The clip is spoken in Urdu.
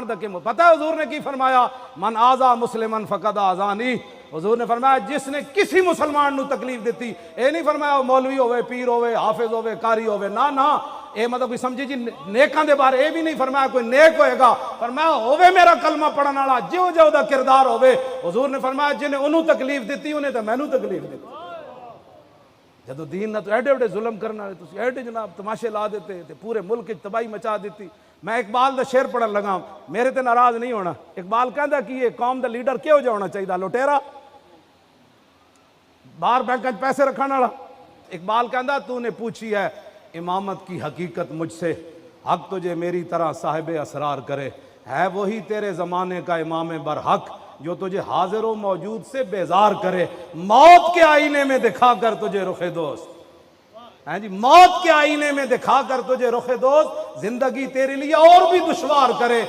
پتہ ہے حضور نے کی فرمایا؟ من آزا مسلمن فقد آزانی. حضور نے فرمایا جس نے کسی مسلمان نو تکلیف دیتی، اے نہیں فرمایا مولوی ہوئے، پیر ہوئے، حافظ ہوئے، قاری ہوئے، نا اے مطلب کوئی سمجھی جی نیکاں دے بارے اے بھی نہیں فرمایا کوئی نیک ہوئے گا، فرمایا ہوئے میرا کلمہ پڑھن والا جو دا کردار ہوئے. حضور نے فرمایا جنہیں انہوں تکلیف دیتی انہیں تو مینوں تکلیف دیتی. جدو دین نہ تو ایڈے ایڈے ظلم کرنا ہے، تسی ایڈے جناب تماشے لا دیتے تے پورے ملک تباہی مچا دیتی. میں اقبال دا شعر پڑھن لگا، میرے تے ناراض نہیں ہونا. اقبال کہندا کہ یہ قوم دا لیڈر کیوں جا ہونا چاہیے؟ لٹیرا باہر بینکاں وچ پیسے رکھن والا. اقبال کہندا تو نے پوچھی ہے امامت کی حقیقت مجھ سے، حق تجھے میری طرح صاحب اسرار کرے. ہے وہی تیرے زمانے کا امام برحق جو تجھے حاضر و موجود سے بیزار کرے. موت کے آئینے میں دکھا کر تجھے رخ دوست، جی موت کے آئینے میں دکھا کر تجھے رخ دوست، زندگی تیرے لیے اور بھی دشوار کرے.